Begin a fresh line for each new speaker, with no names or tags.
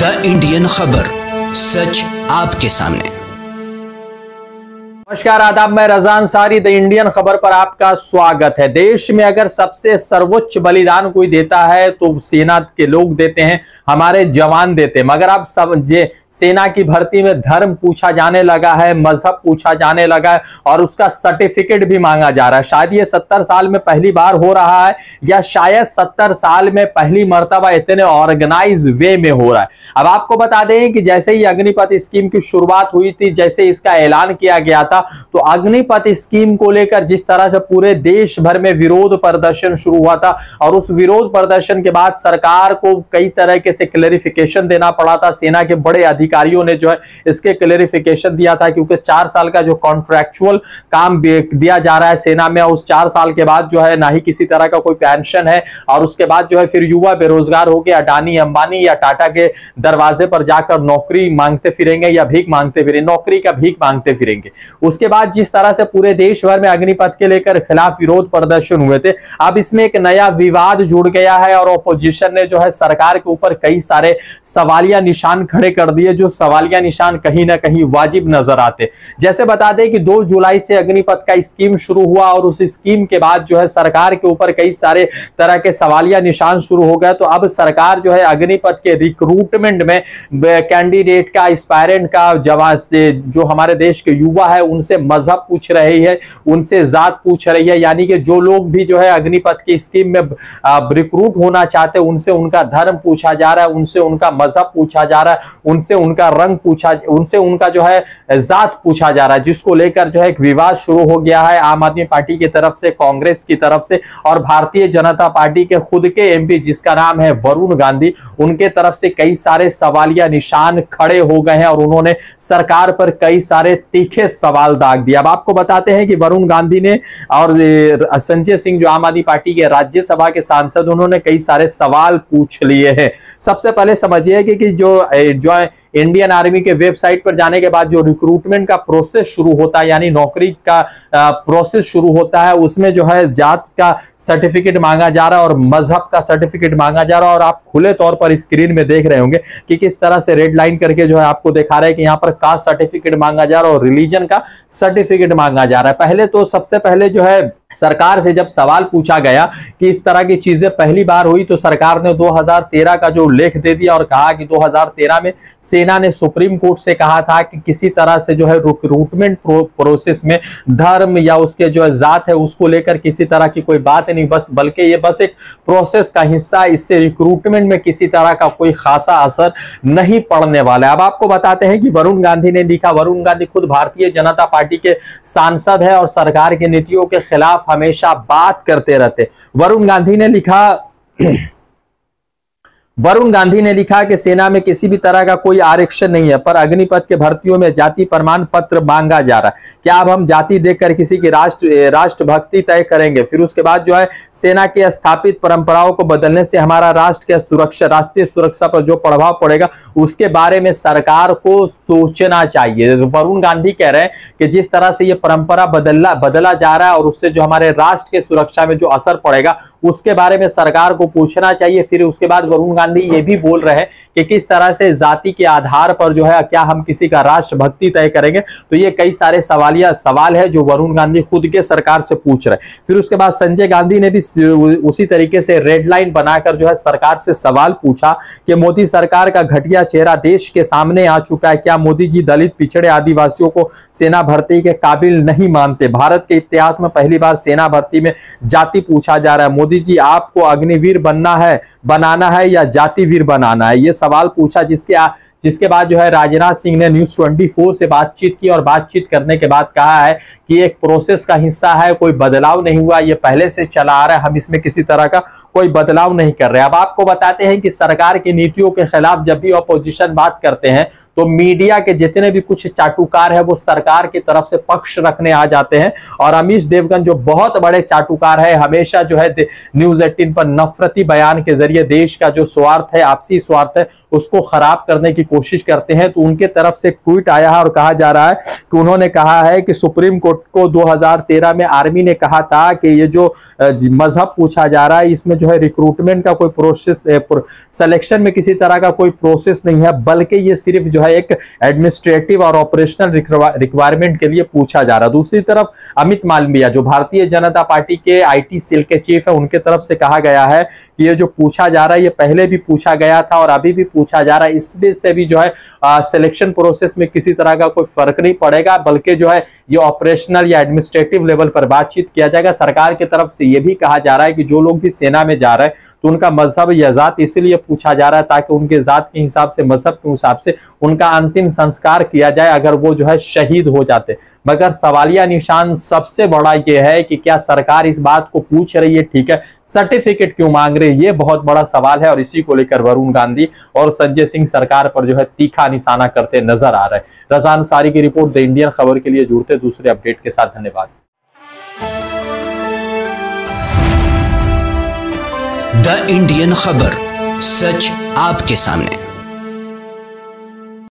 The Indian खबर, सच आपके सामने।
नमस्कार, आदाब। मैं रज़ा अंसारी द इंडियन खबर पर आपका स्वागत है। देश में अगर सबसे सर्वोच्च बलिदान कोई देता है तो सेना के लोग देते हैं, हमारे जवान देते हैं। मगर अब सब सेना की भर्ती में धर्म पूछा जाने लगा है, मजहब पूछा जाने लगा है और उसका सर्टिफिकेट भी मांगा जा रहा है। शायद ये 70 साल में पहली बार हो रहा है या शायद 70 साल में पहली मर्तबा इतने ऑर्गेनाइज वे में हो रहा है। अब आपको बता दें कि जैसे ही अग्निपथ स्कीम की शुरुआत हुई थी, जैसे इसका ऐलान किया गया था, तो अग्निपथ स्कीम को लेकर जिस तरह से पूरे देश भर में विरोध प्रदर्शन शुरू हुआ था और उस विरोध प्रदर्शन के बाद सरकार को कई तरह के से क्लेरिफिकेशन देना पड़ा था। सेना के बड़े अधिकारियों ने जो है इसके क्लेरिफिकेशन दिया था, क्योंकि 4 साल का जो कॉन्ट्रैक्चुअल काम दिया जा रहा है सेना में, उस 4 साल के बाद जो है ना ही किसी तरह का कोई पेंशन है और उसके बाद जो है फिर युवा बेरोजगार हो गया, अडानी अंबानी या टाटा के दरवाजे पर जाकर नौकरी मांगते फिरेंगे या भीख मांगते फिरेंगे, नौकरी का भीख मांगते फिरेंगे। उसके बाद जिस तरह से पूरे देश भर में अग्निपथ के लेकर खिलाफ विरोध प्रदर्शन हुए थे, अब इसमें एक नया विवाद जुड़ गया है और ऑपोजिशन ने जो है सरकार के ऊपर कई सारे सवालिया निशान खड़े कर दिए, जो सवालिया निशान कहीं ना कहीं वाजिब नजर आते। जैसे बता दें कि 2 जुलाई से अग्निपथ का स्कीम शुरू हुआ और उस स्कीम के बाद जो है सरकार के ऊपर कई सारे तरह के सवालिया निशान शुरू हो गए। तो अब सरकार जो है अग्निपथ के रिक्रूटमेंट में कैंडिडेट का, एस्पायरेंट का, जवान से जो हमारे देश के युवा है उनसे मजहब पूछ रही है, उनसे जात पूछ रही है। यानी कि जो लोग भी जो है अग्निपथ की स्कीम में रिक्रूट होना चाहते हैं उनसे उनका धर्म पूछा जा रहा है, उनसे उनका मजहब पूछा जा रहा है, उनसे उनका रंग पूछा, उनसे उनका जो है जात पूछा जा रहा है, जिसको लेकर जो है एक विवाद शुरू हो गया है आम आदमी पार्टी की तरफ से, कांग्रेस की तरफ से और भारतीय जनता पार्टी के खुद के एमपी जिसका नाम है वरुण गांधी, उनके तरफ से कई सारे सवालिया निशान खड़े हो गए हैं और उन्होंने सरकार पर कई सारे तीखे सवाल दाग दिया। अब आपको बताते हैं कि वरुण गांधी ने और संजय सिंह जो आम आदमी पार्टी के राज्यसभा के सांसद, उन्होंने कई सारे सवाल पूछ लिए हैं। सबसे पहले समझिए कि जो इंडियन आर्मी के वेबसाइट पर जाने के बाद जो रिक्रूटमेंट का प्रोसेस शुरू होता है, यानी नौकरी का प्रोसेस शुरू होता है, उसमें जो है जात का सर्टिफिकेट मांगा जा रहा है और मजहब का सर्टिफिकेट मांगा जा रहा है। और आप खुले तौर पर स्क्रीन में देख रहे होंगे कि किस तरह से रेड लाइन करके जो है आपको दिखा रहा है कि यहाँ पर कास्ट सर्टिफिकेट मांगा जा रहा है और रिलीजन का सर्टिफिकेट मांगा जा रहा है। पहले तो सबसे पहले जो है सरकार से जब सवाल पूछा गया कि इस तरह की चीजें पहली बार हुई, तो सरकार ने 2013 का जो उल्लेख दे दिया और कहा कि 2013 में सेना ने सुप्रीम कोर्ट से कहा था कि किसी तरह से जो है रिक्रूटमेंट प्रोसेस में धर्म या उसके जो जात है उसको लेकर किसी तरह की कोई बात नहीं, बल्कि ये बस एक प्रोसेस का हिस्सा, इससे रिक्रूटमेंट में किसी तरह का कोई खासा असर नहीं पड़ने वाला है। अब आपको बताते हैं कि वरुण गांधी ने लिखा, वरुण गांधी खुद भारतीय जनता पार्टी के सांसद है और सरकार की नीतियों के खिलाफ हमेशा बात करते रहते। वरुण गांधी ने लिखा कि सेना में किसी भी तरह का कोई आरक्षण नहीं है, पर अग्निपथ के भर्तियों में जाति प्रमाण पत्र मांगा जा रहा है। क्या अब हम जाति देखकर किसी की राष्ट्रभक्ति तय करेंगे? फिर उसके बाद जो है सेना की स्थापित परंपराओं को बदलने से हमारा राष्ट्र के सुरक्षा, राष्ट्रीय सुरक्षा पर जो प्रभाव पड़ेगा उसके बारे में सरकार को सोचना चाहिए। वरुण गांधी कह रहे हैं कि जिस तरह से ये परंपरा बदला जा रहा है और उससे जो हमारे राष्ट्र के सुरक्षा में जो असर पड़ेगा उसके बारे में सरकार को पूछना चाहिए। फिर उसके बाद वरुण गांधी ये भी बोल रहे हैं कि किस तरह से जाति के आधार पर जो है क्या हम किसी का राष्ट्रभक्ति तय करेंगे। तो ये कई सारे सवाल है जो वरुण गांधी खुद के सरकार से पूछ रहे हैं। फिर उसके बाद संजय गांधी ने भी उसी तरीके से रेड लाइन बनाकर जो है सरकार से सवाल पूछा कि मोदी सरकार का घटिया चेहरा देश के सामने आ चुका है। क्या मोदी जी दलित, पिछड़े, आदिवासियों को सेना भर्ती के काबिल नहीं मानते? भारत के इतिहास में पहली बार सेना भर्ती में जाति पूछा जा रहा है। मोदी जी आपको अग्निवीर बनाना है या जातिवीर बनाना है? ये सवाल पूछा, जिसके बाद जो है राजनाथ सिंह ने न्यूज 24 से बातचीत की और बातचीत करने के बाद कहा है कि एक प्रोसेस का हिस्सा है, कोई बदलाव नहीं हुआ, ये पहले से चला आ रहा है, हम इसमें किसी तरह का कोई बदलाव नहीं कर रहे। अब आपको बताते हैं कि सरकार की नीतियों के खिलाफ जब भी ऑपोजिशन बात करते हैं तो मीडिया के जितने भी कुछ चाटुकार है वो सरकार की तरफ से पक्ष रखने आ जाते हैं। और अमीश देवगन जो बहुत बड़े चाटुकार है, हमेशा जो है न्यूज 18 पर नफरती बयान के जरिए देश का जो स्वार्थ है, आपसी स्वार्थ है, उसको खराब करने की कोशिश करते हैं। तो उनके तरफ से ट्वीट आया है और कहा जा रहा है कि उन्होंने कहा है कि सुप्रीम कोर्ट को 2013 में आर्मी ने कहा था कि ये जो मजहब पूछा जा रहा है इसमें जो है रिक्रूटमेंट का कोई प्रोसेस, सिलेक्शन में किसी तरह का कोई प्रोसेस नहीं है, बल्कि ये सिर्फ जो है एक एडमिनिस्ट्रेटिव और ऑपरेशनल रिक्वायरमेंट के लिए पूछा जा रहा है। दूसरी तरफ अमित मालवीय जो भारतीय जनता पार्टी के IT सेल के चीफ है, उनके तरफ से कहा गया है कि ये जो पूछा जा रहा है ये पहले भी पूछा गया था और अभी भी पूछा जा रहा है। इसमें से भी जो है सिलेक्शन प्रोसेस में किसी तरह का कोई फर्क नहीं पड़ेगा, बल्कि जो है ये ऑपरेशनल या एडमिनिस्ट्रेटिव लेवल पर बातचीत किया जाएगा। सरकार की तरफ से ये भी कहा जा रहा है कि जो लोग भी सेना में जा रहे हैं तो उनका मजहब या जात इसलिए पूछा जा रहा है ताकि उनके जात के हिसाब से, मजहब के हिसाब से उनका अंतिम संस्कार किया जाए अगर वो जो है शहीद हो जाते। मगर सवालिया निशान सबसे बड़ा ये है कि क्या सरकार इस बात को पूछ रही है, ठीक है, सर्टिफिकेट क्यों मांग रहे हैं, ये बहुत बड़ा सवाल है। और इसी को लेकर वरुण गांधी और संजय सिंह सरकार पर जो है तीखा निशाना करते नजर आ रहे हैं। रजा अंसारी की रिपोर्ट, द इंडियन खबर के लिए जुड़ते दूसरे अपडेट के साथ। धन्यवाद।
द इंडियन खबर, सच आपके सामने।